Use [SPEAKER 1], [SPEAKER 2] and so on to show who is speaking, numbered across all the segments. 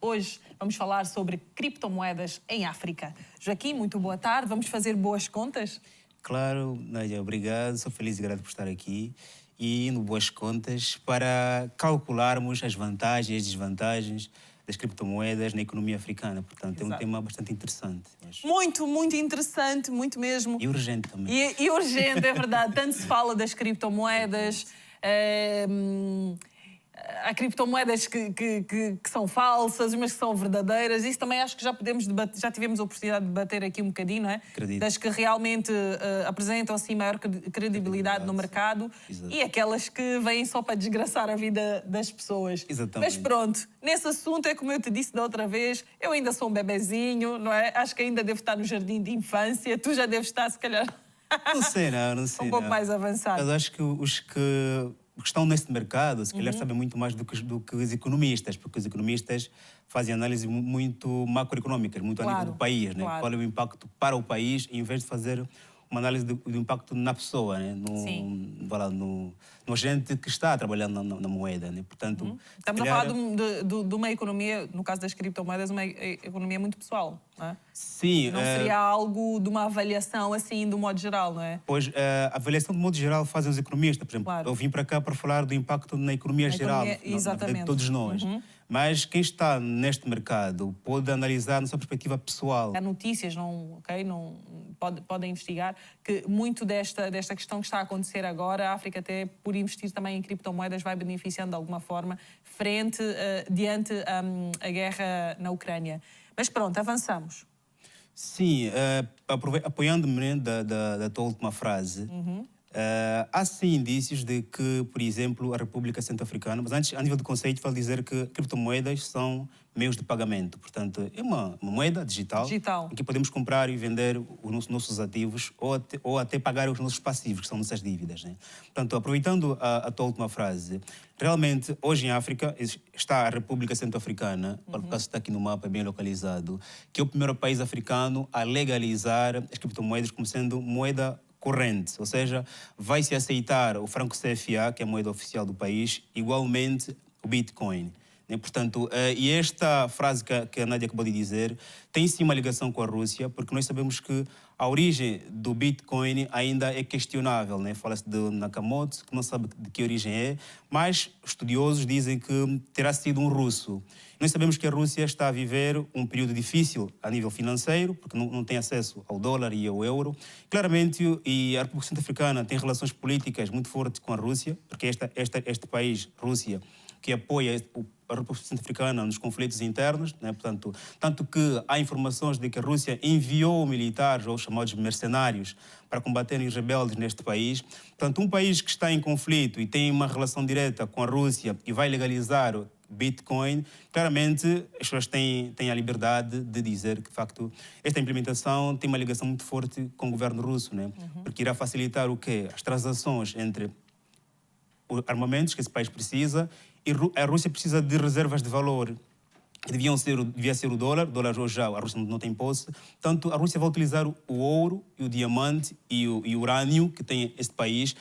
[SPEAKER 1] Hoje vamos falar sobre criptomoedas em África. Joaquim, muito boa tarde. Vamos fazer boas contas?
[SPEAKER 2] Claro, Nádia, obrigado. Sou feliz e grato por estar aqui e indo boas contas para calcularmos as vantagens e as desvantagens das criptomoedas na economia africana. Portanto, é um
[SPEAKER 1] Exato.
[SPEAKER 2] tema bastante interessante.
[SPEAKER 1] Muito interessante, muito mesmo.
[SPEAKER 2] E urgente também.
[SPEAKER 1] E urgente, é verdade. Tanto se fala das criptomoedas. Há criptomoedas que são falsas, mas que são verdadeiras. Isso também acho que já podemos debater, já tivemos a oportunidade de debater aqui um bocadinho, não é?
[SPEAKER 2] Acredito.
[SPEAKER 1] Das que realmente apresentam assim maior credibilidade no mercado.
[SPEAKER 2] Exato.
[SPEAKER 1] E aquelas que vêm só para desgraçar a vida das pessoas.
[SPEAKER 2] Exatamente.
[SPEAKER 1] Mas pronto, nesse assunto é como eu te disse da outra vez, eu ainda sou um bebezinho, não é? Acho que ainda devo estar no jardim de infância, tu já deves estar se calhar
[SPEAKER 2] Não sei não.
[SPEAKER 1] um pouco mais avançado.
[SPEAKER 2] Eu acho que os que estão neste mercado, se calhar, sabem muito mais do que os economistas, porque os economistas fazem análises muito macroeconómicas, muito a nível do país, né?
[SPEAKER 1] Claro.
[SPEAKER 2] Qual é o impacto para o país, em vez de fazer uma análise do impacto na pessoa, né? No agente que está trabalhando na moeda, né? Portanto,
[SPEAKER 1] Estamos a falar de uma economia, no caso das criptomoedas, uma economia muito pessoal, não é?
[SPEAKER 2] Sim.
[SPEAKER 1] Não seria algo de uma avaliação assim, do modo geral, não é?
[SPEAKER 2] Pois, a avaliação do modo geral fazem os economistas. Por exemplo,
[SPEAKER 1] Claro.
[SPEAKER 2] eu vim para cá para falar do impacto na economia geral, na vida
[SPEAKER 1] exatamente.
[SPEAKER 2] de todos nós. Mas quem está neste mercado pode analisar na sua perspectiva pessoal.
[SPEAKER 1] Há notícias, não podem investigar, que muito desta questão que está a acontecer agora, a África até por investir também em criptomoedas vai beneficiando de alguma forma diante a guerra na Ucrânia. Mas pronto, avançamos.
[SPEAKER 2] Sim, apoiando-me da tua última frase, há sim indícios de que, por exemplo, a República Centro-Africana, mas antes, a nível de conceito, vale dizer que criptomoedas são meios de pagamento. Portanto, é uma moeda digital em que podemos comprar e vender os nossos ativos ou até pagar os nossos passivos, que são nossas dívidas, né? Portanto, aproveitando a tua última frase, realmente, hoje em África está a República Centro-Africana, por causa está aqui no mapa bem localizado, que é o primeiro país africano a legalizar as criptomoedas como sendo moeda corrente, ou seja, vai-se aceitar o franco CFA, que é a moeda oficial do país, igualmente o Bitcoin. Portanto, e esta frase que a Nádia acabou de dizer tem sim uma ligação com a Rússia, porque nós sabemos que a origem do Bitcoin ainda é questionável, né? Fala-se de Nakamoto, que não sabe de que origem é, mas estudiosos dizem que terá sido um russo. Nós sabemos que a Rússia está a viver um período difícil a nível financeiro, porque não tem acesso ao dólar e ao euro. Claramente, e a República Centro-Africana tem relações políticas muito fortes com a Rússia, porque este país, Rússia, que apoia a República Centro-Africana nos conflitos internos, né? Portanto, tanto que há informações de que a Rússia enviou militares, ou chamados mercenários, para combaterem os rebeldes neste país. Portanto, um país que está em conflito e tem uma relação direta com a Rússia e vai legalizar o Bitcoin, claramente as pessoas têm a liberdade de dizer que, de facto, esta implementação tem uma ligação muito forte com o governo russo, né? Porque irá facilitar o quê? As transações entre armamentos que esse país precisa, e a Rússia precisa de reservas de valor, que devia ser o dólar hoje já a Rússia não tem posse. Portanto, a Rússia vai utilizar o ouro, e o diamante e o urânio que tem este país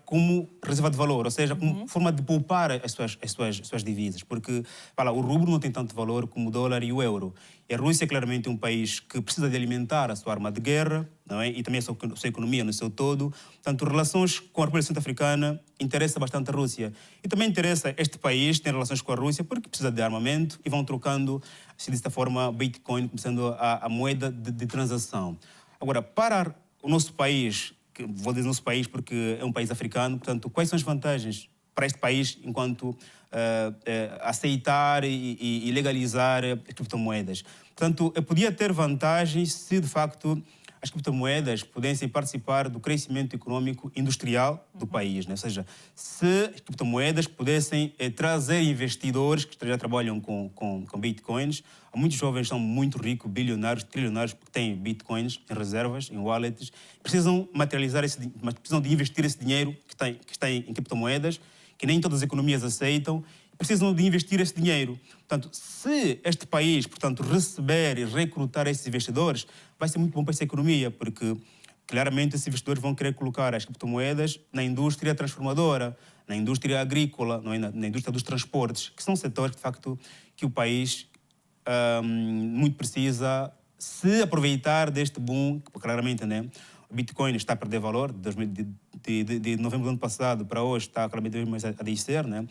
[SPEAKER 2] como reserva de valor, ou seja, como forma de poupar as suas divisas, porque o rublo não tem tanto valor como o dólar e o euro. E a Rússia, claramente, é um país que precisa de alimentar a sua arma de guerra, não é? E também a sua economia no seu todo. Portanto, relações com a República Centro-Africana interessa bastante a Rússia. E também interessa este país ter relações com a Rússia porque precisa de armamento e vão trocando, assim, desta forma, Bitcoin como sendo a moeda de transação. Agora, para o nosso país, vou dizer nosso país porque é um país africano, portanto, quais são as vantagens para este país enquanto aceitar e legalizar criptomoedas? Portanto, podia ter vantagens se, de facto, as criptomoedas pudessem participar do crescimento econômico industrial do país, né? Ou seja, se as criptomoedas pudessem trazer investidores que já trabalham com bitcoins. Muitos jovens são muito ricos, bilionários, trilionários, porque têm bitcoins em reservas, em wallets, precisam materializar mas precisam de investir esse dinheiro que está em criptomoedas, que nem todas as economias aceitam, precisam de investir esse dinheiro. Portanto, se este país, portanto, receber e recrutar esses investidores, vai ser muito bom para essa economia, porque claramente esses investidores vão querer colocar as criptomoedas na indústria transformadora, na indústria agrícola, não é? Na indústria dos transportes, que são setores, de facto, que o país muito precisa se aproveitar deste boom, claramente, né? O Bitcoin está a perder valor de novembro do ano passado para hoje, está claramente mais a descer, né?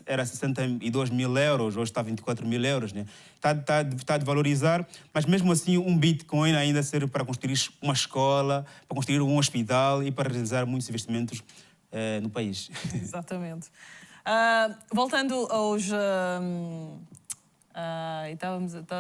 [SPEAKER 2] Era 62 mil euros, hoje está a 24 mil euros, né? Está a desvalorizar, mas mesmo assim um Bitcoin ainda serve para construir uma escola, para construir um hospital e para realizar muitos investimentos no país.
[SPEAKER 1] Exatamente. Voltando aos...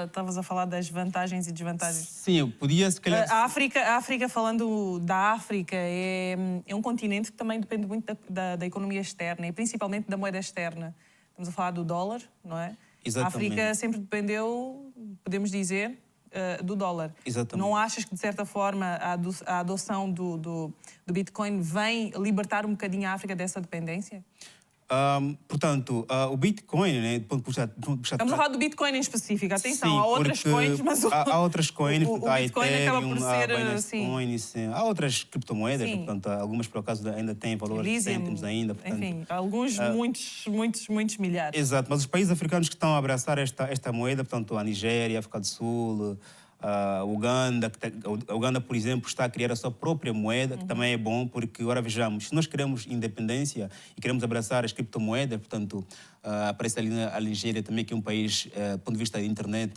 [SPEAKER 1] estavas a falar das vantagens e desvantagens.
[SPEAKER 2] Sim, eu podia se calhar...
[SPEAKER 1] A África, falando da África, é um continente que também depende muito da economia externa e principalmente da moeda externa. Estamos a falar do dólar, não é?
[SPEAKER 2] Exatamente.
[SPEAKER 1] A África sempre dependeu, podemos dizer, do dólar.
[SPEAKER 2] Exatamente.
[SPEAKER 1] Não achas que, de certa forma, a adoção do Bitcoin vem libertar um bocadinho a África dessa dependência?
[SPEAKER 2] Portanto, o Bitcoin, né,
[SPEAKER 1] Estamos a falar do Bitcoin em específico, atenção,
[SPEAKER 2] sim,
[SPEAKER 1] há outras coins, mas
[SPEAKER 2] há outras coins,
[SPEAKER 1] o Bitcoin
[SPEAKER 2] Ethereum,
[SPEAKER 1] acaba por ser,
[SPEAKER 2] há Binance
[SPEAKER 1] sim.
[SPEAKER 2] Coin, sim. Há outras criptomoedas,
[SPEAKER 1] Sim.
[SPEAKER 2] portanto, algumas por acaso ainda têm valor de cêntimos ainda. Portanto,
[SPEAKER 1] enfim, alguns, muitos milhares.
[SPEAKER 2] Exato, mas os países africanos que estão a abraçar esta moeda, portanto, a Nigéria, a África do Sul, a Uganda, a Uganda, por exemplo, está a criar a sua própria moeda, que também é bom, porque, agora vejamos, se nós queremos independência e queremos abraçar as criptomoedas, portanto, aparece ali a Nigéria também, que é um país, do ponto de vista da internet,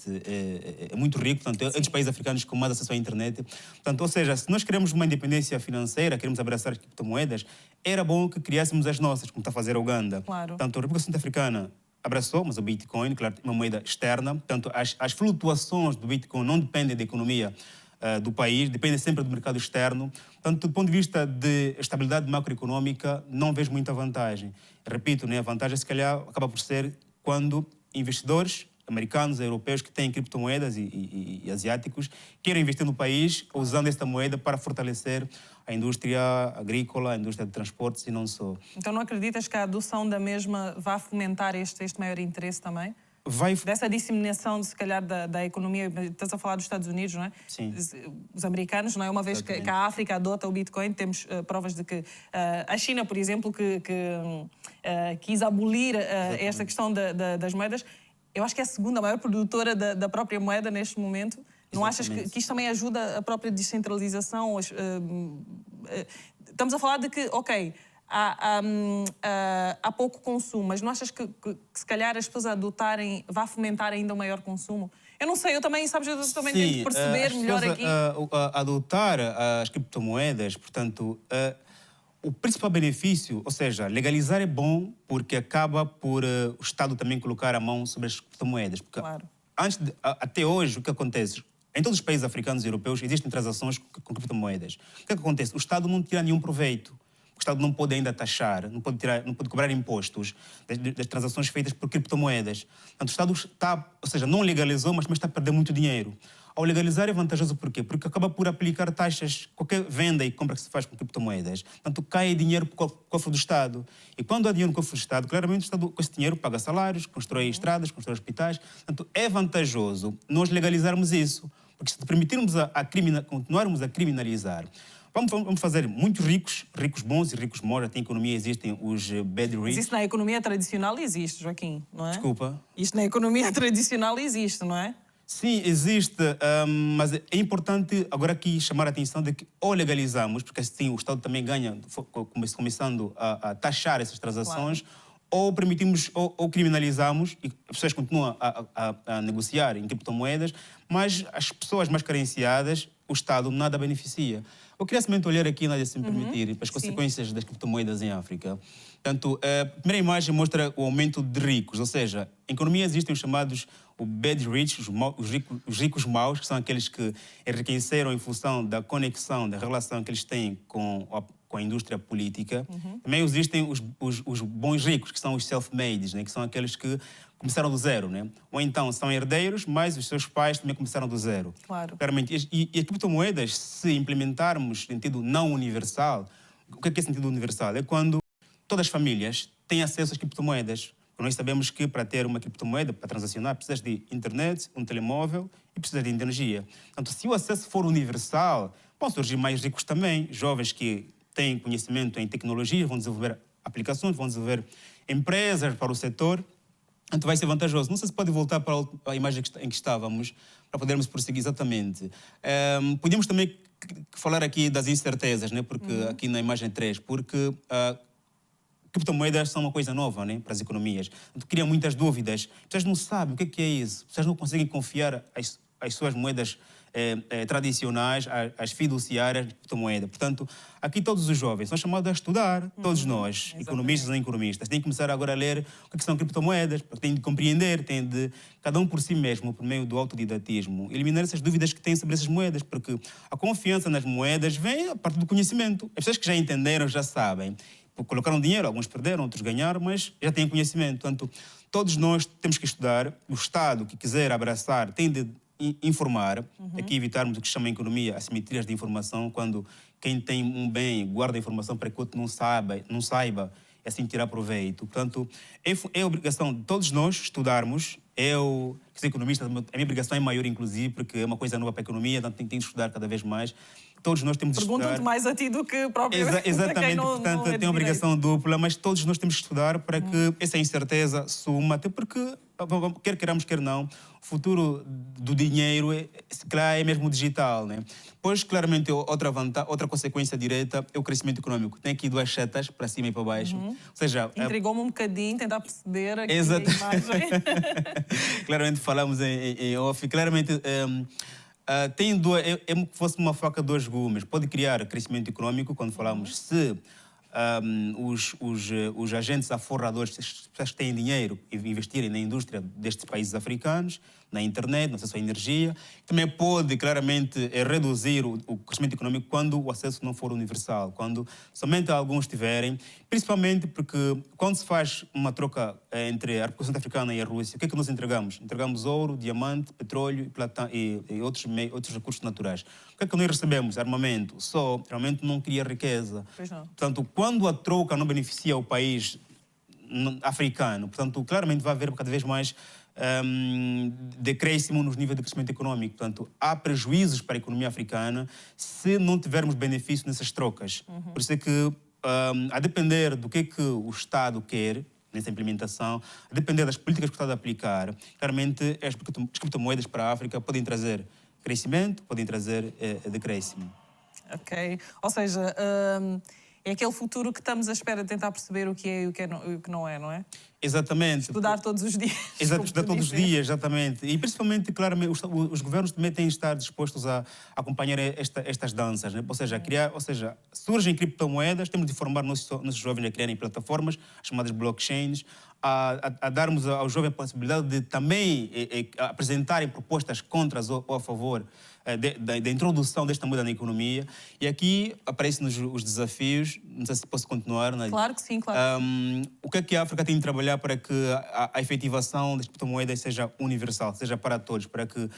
[SPEAKER 2] é muito rico, portanto, é dos países africanos com mais acesso à internet. Portanto, ou seja, se nós queremos uma independência financeira, queremos abraçar as criptomoedas, era bom que criássemos as nossas, como está a fazer a Uganda.
[SPEAKER 1] Claro.
[SPEAKER 2] Portanto, a República Centro-Africana abraçou, mas o Bitcoin, claro, é uma moeda externa. Portanto, as flutuações do Bitcoin não dependem da economia do país, dependem sempre do mercado externo. Portanto, do ponto de vista de estabilidade macroeconômica, não vejo muita vantagem. Repito, né, a vantagem, se calhar, acaba por ser quando investidores americanos, europeus, que têm criptomoedas e asiáticos, querem investir no país usando esta moeda para fortalecer a indústria agrícola, a indústria de transportes e não só.
[SPEAKER 1] Então não acreditas que a adoção da mesma vá fomentar este maior interesse também? Dessa disseminação, se calhar, da economia, estás a falar dos Estados Unidos, não é?
[SPEAKER 2] Sim.
[SPEAKER 1] Os americanos, não é? Uma vez que a África adota o Bitcoin, temos provas de que a China, por exemplo, que quis abolir esta questão das moedas, eu acho que é a segunda maior produtora da própria moeda neste momento. Não achas que isto também ajuda a própria descentralização? Estamos a falar de que, ok, há pouco consumo, mas não achas que se calhar as pessoas adotarem vai fomentar ainda um maior consumo? Eu não sei, eu também tento perceber melhor aqui.
[SPEAKER 2] Adotar as criptomoedas, portanto, o principal benefício, ou seja, legalizar é bom porque acaba por o Estado também colocar a mão sobre as criptomoedas. Porque
[SPEAKER 1] claro.
[SPEAKER 2] Até hoje, o que acontece? Em todos os países africanos e europeus existem transações com criptomoedas. O que acontece? O Estado não tira nenhum proveito. O Estado não pode ainda taxar, não pode cobrar impostos das transações feitas por criptomoedas. Portanto, o Estado está, ou seja, não legalizou, mas está a perder muito dinheiro. Ao legalizar é vantajoso por quê? Porque acaba por aplicar taxas, qualquer venda e compra que se faz com criptomoedas. Portanto, cai dinheiro para o cofre do Estado. E quando há dinheiro no cofre do Estado, claramente o Estado com esse dinheiro paga salários, constrói estradas, constrói hospitais. Portanto, é vantajoso nós legalizarmos isso. Porque se permitirmos continuarmos a criminalizar, vamos fazer muitos ricos bons e ricos maus. Até em economia existem os bad rich.
[SPEAKER 1] Mas isso na economia tradicional existe, Joaquim, não é?
[SPEAKER 2] Desculpa?
[SPEAKER 1] Isto na economia tradicional existe, não é?
[SPEAKER 2] Sim, existe, mas é importante agora aqui chamar a atenção de que ou legalizamos, porque assim o Estado também ganha, começando a taxar essas transações, claro. Ou permitimos, ou criminalizamos, e as pessoas continuam a negociar em criptomoedas, mas as pessoas mais carenciadas, o Estado nada beneficia. Eu queria somente olhar aqui, Nádia, se me permitir, para as consequências das criptomoedas em África. Portanto, a primeira imagem mostra o aumento de ricos, ou seja, em economia existem os chamados o bad rich, os ricos maus, que são aqueles que enriqueceram em função da conexão, da relação que eles têm com a indústria política. Também existem os bons ricos, que são os self-made, né? Que são aqueles que começaram do zero, né? Ou então são herdeiros, mas os seus pais também começaram do zero.
[SPEAKER 1] Claro.
[SPEAKER 2] Claramente. E as criptomoedas, se implementarmos sentido não universal, o que é sentido universal? É quando todas as famílias têm acesso às criptomoedas. Porque nós sabemos que para ter uma criptomoeda, para transacionar, precisas de internet, um telemóvel e precisas de energia. Portanto, se o acesso for universal, vão surgir mais ricos também, jovens que têm conhecimento em tecnologia, vão desenvolver aplicações, vão desenvolver empresas para o setor. Então vai ser vantajoso. Não sei se pode voltar para a imagem em que estávamos, para podermos prosseguir exatamente. Podemos também falar aqui das incertezas, né? Porque aqui na imagem 3, porque criptomoedas são uma coisa nova, né, para as economias. Então, cria muitas dúvidas. As pessoas não sabem o que é isso. As pessoas não conseguem confiar as suas moedas tradicionais, as fiduciárias de criptomoeda. Portanto, aqui todos os jovens são chamados a estudar, todos nós, economistas e não economistas, têm que começar agora a ler o que são criptomoedas, porque têm de compreender, têm de, cada um por si mesmo, por meio do autodidatismo, eliminar essas dúvidas que têm sobre essas moedas, porque a confiança nas moedas vem a partir do conhecimento. As pessoas que já entenderam, já sabem. Colocaram dinheiro, alguns perderam, outros ganharam, mas já têm conhecimento. Portanto, todos nós temos que estudar. O Estado que quiser abraçar tem de informar, aqui evitarmos o que se chama em economia assimetrias de informação, quando quem tem um bem guarda a informação para que o outro não saiba e assim tirar proveito. Portanto, é obrigação de todos nós estudarmos. Eu, que sou economista, a minha obrigação é maior, inclusive, porque é uma coisa nova para a economia, então tem que estudar cada vez mais. Todos nós temos de estudar.
[SPEAKER 1] Perguntam-te mais a ti do que propriamente
[SPEAKER 2] Exatamente, portanto, tem uma obrigação dupla, mas todos nós temos de estudar para que essa incerteza suma, até porque, quer queiramos, quer não, o futuro do dinheiro é mesmo digital, né? Pois, claramente, outra consequência direta é o crescimento econômico. Tem aqui duas setas, para cima e para baixo. Ou seja...
[SPEAKER 1] Intrigou-me um bocadinho, tentar perceber aqui a imagem.
[SPEAKER 2] Claramente, falamos em off. Claramente... tem é como se fosse uma faca de dois gumes. Pode criar crescimento econômico quando falamos se os agentes aforradores, as pessoas que têm dinheiro, investirem na indústria destes países africanos, na internet, no acesso à energia. Também pode claramente reduzir o crescimento econômico quando o acesso não for universal, quando somente alguns tiverem, principalmente porque quando se faz uma troca entre a República Centro-Africana e a Rússia, o que é que nós entregamos? Entregamos ouro, diamante, petróleo e outros recursos naturais. O que é que nós recebemos? Armamento. Só armamento não cria riqueza.
[SPEAKER 1] Pois não.
[SPEAKER 2] Portanto, quando a troca não beneficia o país africano, portanto, claramente vai haver cada vez mais decréscimo nos níveis de crescimento econômico. Portanto, há prejuízos para a economia africana se não tivermos benefício nessas trocas. Por isso é que, a depender do que é que o Estado quer nessa implementação, a depender das políticas que o Estado aplicar, claramente as criptomoedas para a África podem trazer crescimento, podem trazer decréscimo.
[SPEAKER 1] Ok. Ou seja, é aquele futuro que estamos à espera de tentar perceber o que é e o que não é, não é?
[SPEAKER 2] Exatamente.
[SPEAKER 1] Estudar todos os dias.
[SPEAKER 2] Exato, estudar todos os dias, exatamente. E principalmente, claramente, os governos também têm de estar dispostos a acompanhar estas danças, né? Ou seja, surgem criptomoedas, temos de formar nossos jovens a criarem plataformas, chamadas blockchains, a darmos aos jovens a possibilidade de também apresentarem propostas contras ou a favor da introdução desta moeda na economia. E aqui aparecem os desafios, não sei se posso continuar. Né?
[SPEAKER 1] Claro que sim, claro.
[SPEAKER 2] O que a África tem de trabalhar para que a efetivação das criptomoedas seja universal, seja para todos, para que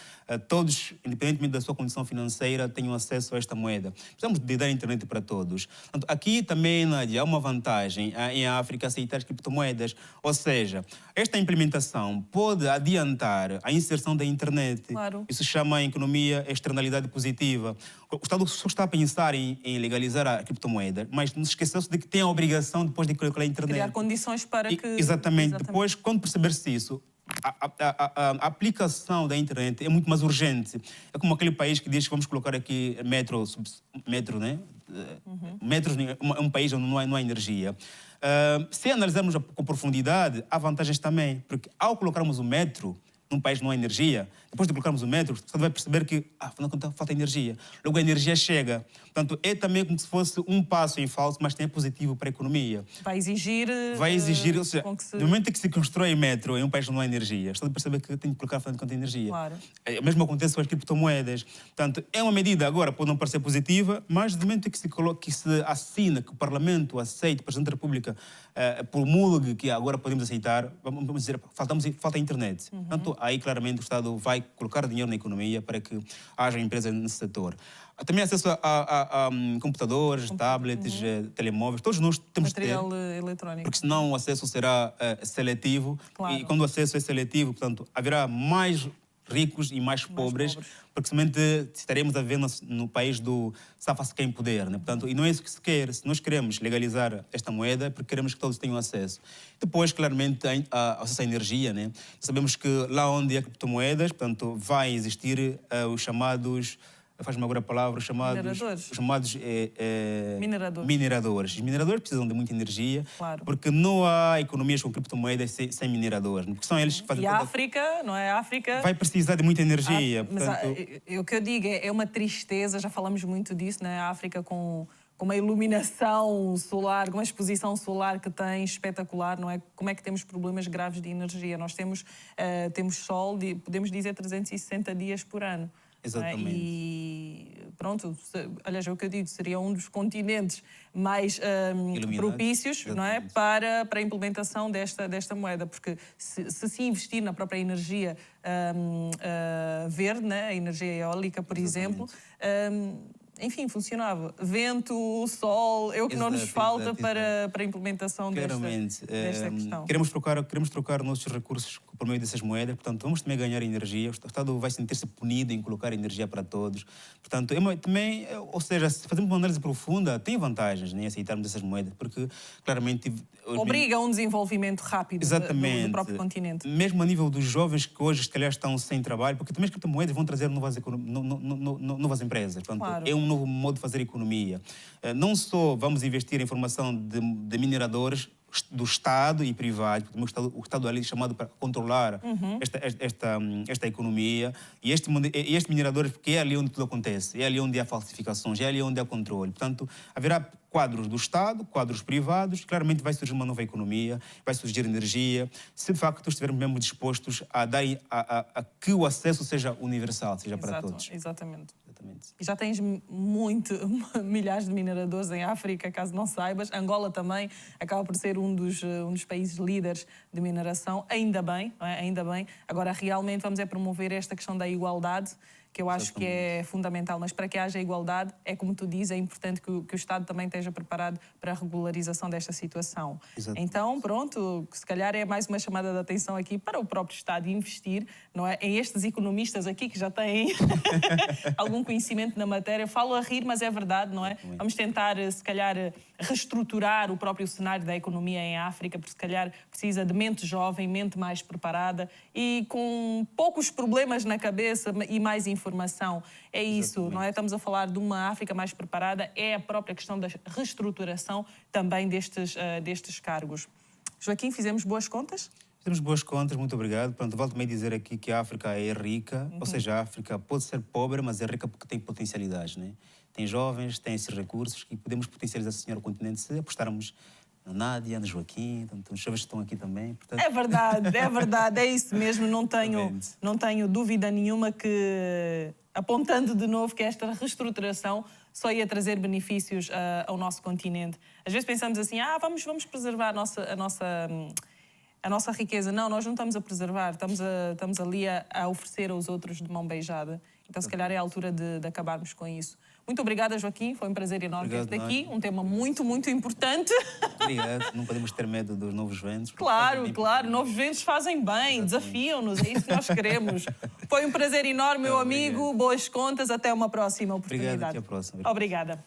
[SPEAKER 2] todos, independentemente da sua condição financeira, tenham acesso a esta moeda. Precisamos de dar a internet para todos. Portanto, aqui também, Nádia, há uma vantagem em África aceitar as criptomoedas. Ou seja, esta implementação pode adiantar a inserção da internet.
[SPEAKER 1] Claro.
[SPEAKER 2] Isso se chama em economia externalidade positiva. O Estado só está a pensar em legalizar a criptomoeda, mas não se esqueceu-se de que tem a obrigação depois de colocar a internet.
[SPEAKER 1] Criar condições para que...
[SPEAKER 2] Exatamente. Depois, quando perceber-se isso, a aplicação da internet é muito mais urgente. É como aquele país que diz que vamos colocar aqui metro, né? Metros é um país onde não há energia. Se analisarmos com profundidade, há vantagens também, porque ao colocarmos o metro num país não há energia, depois de colocarmos o metro, você vai perceber que falta energia. Logo a energia chega. Portanto, é também como se fosse um passo em falso, mas também é positivo para a economia.
[SPEAKER 1] Vai exigir...
[SPEAKER 2] ou seja, no momento em que se constrói metro em um país onde não há energia, você vai perceber que tem que colocar frente quanto a energia.
[SPEAKER 1] Claro.
[SPEAKER 2] O mesmo acontece com as criptomoedas. Portanto, é uma medida agora, pode não parecer positiva, mas no momento em que se assina, que o Parlamento aceite, o Presidente da República promulgue que agora podemos aceitar, vamos dizer, falta a internet. Portanto, aí claramente o Estado vai colocar dinheiro na economia para que haja empresas nesse setor. Também acesso a computadores, tablets, telemóveis, todos nós temos de ter.
[SPEAKER 1] Material eletrónico.
[SPEAKER 2] Porque senão o acesso será seletivo.
[SPEAKER 1] Claro.
[SPEAKER 2] E quando o acesso é seletivo, portanto, haverá mais ricos e mais pobres, porque somente estaremos a ver no país do safa-se quem puder, né? Portanto, e não é isso que se quer. Se nós queremos legalizar esta moeda, é porque queremos que todos tenham acesso. Depois, claramente, acesso à energia, né? Sabemos que lá onde há criptomoedas, portanto, vai existir os chamados, faz-me agora a palavra, os chamados mineradores. Os mineradores precisam de muita energia,
[SPEAKER 1] claro,
[SPEAKER 2] porque não há economias com criptomoedas sem mineradores, porque são eles que fazem...
[SPEAKER 1] E a África, não é? A África
[SPEAKER 2] vai precisar de muita energia.
[SPEAKER 1] Mas o que eu digo é uma tristeza, já falamos muito disso, né? A África com uma iluminação solar, com uma exposição solar que tem espetacular, não é? Como é que temos problemas graves de energia? Nós temos sol, podemos dizer 360 dias por ano.
[SPEAKER 2] Exatamente.
[SPEAKER 1] E pronto, aliás, é o que eu digo, seria um dos continentes mais propícios, não é? para a implementação desta moeda, porque se investir na própria energia verde, né? A energia eólica, por exemplo, enfim, funcionava. Vento, sol, é o que não nos falta para a implementação desta questão.
[SPEAKER 2] Queremos trocar nossos recursos por meio dessas moedas, portanto, vamos também ganhar energia. O Estado vai sentir-se punido em colocar energia para todos. Portanto, também, ou seja, se fazermos uma análise profunda, tem vantagens em aceitarmos essas moedas, porque claramente...
[SPEAKER 1] Obriga a um desenvolvimento rápido do próprio continente.
[SPEAKER 2] Mesmo a nível dos jovens que hoje, se calhar, estão sem trabalho, porque também as criptomoedas vão trazer novas empresas. Portanto,
[SPEAKER 1] claro,
[SPEAKER 2] é um novo modo de fazer economia. Não só vamos investir em formação de mineradores do Estado e privado, porque o Estado ali é chamado para controlar esta economia, e estes mineradores, porque é ali onde tudo acontece, é ali onde há falsificações, é ali onde há controle. Portanto, haverá quadros do Estado, quadros privados, claramente vai surgir uma nova economia, vai surgir energia, se de facto estivermos mesmo dispostos a dar a que o acesso seja universal, seja para todos.
[SPEAKER 1] Exatamente. E já tens milhares de mineradores em África, caso não saibas. Angola também acaba por ser um dos países líderes de mineração. Ainda bem, não é? Ainda bem. Agora, realmente, vamos promover esta questão da igualdade, que eu acho que é fundamental. Mas para que haja igualdade, é como tu dizes, é importante que o Estado também esteja preparado para a regularização desta situação.
[SPEAKER 2] Exatamente.
[SPEAKER 1] Então, pronto, se calhar é mais uma chamada de atenção aqui para o próprio Estado investir, não é, em estes economistas aqui que já têm algum conhecimento na matéria. Falo a rir, mas é verdade, não é? Vamos tentar, se calhar, reestruturar o próprio cenário da economia em África, porque se calhar precisa de mente jovem, mente mais preparada e com poucos problemas na cabeça e mais informação. É isso, não é? Estamos a falar de uma África mais preparada, é a própria questão da reestruturação também destes cargos. Joaquim, fizemos boas contas?
[SPEAKER 2] Temos boas contas, muito obrigado. Pronto, volto também a dizer aqui que a África é rica, ou seja, a África pode ser pobre, mas é rica porque tem potencialidades, né? Tem jovens, tem esses recursos e podemos potencializar esse senhor continente se apostarmos na Nádia, no Joaquim, tanto os jovens que estão aqui também. Portanto...
[SPEAKER 1] É verdade, é isso mesmo. Não tenho dúvida nenhuma que, apontando de novo que esta reestruturação só ia trazer benefícios ao nosso continente. Às vezes pensamos assim, vamos preservar a nossa riqueza. Não, nós não estamos a preservar, estamos ali a oferecer aos outros de mão beijada. Então, se calhar é a altura de acabarmos com isso. Muito obrigada, Joaquim. Foi um prazer enorme ter-te aqui. Um tema muito, muito importante.
[SPEAKER 2] Obrigado. Não podemos ter medo dos novos ventos.
[SPEAKER 1] Claro. Novos ventos fazem bem, desafiam-nos. É isso que nós queremos. Foi um prazer enorme, meu amigo. Boas contas. Até uma próxima oportunidade.
[SPEAKER 2] Obrigado. Até a próxima.
[SPEAKER 1] Obrigada.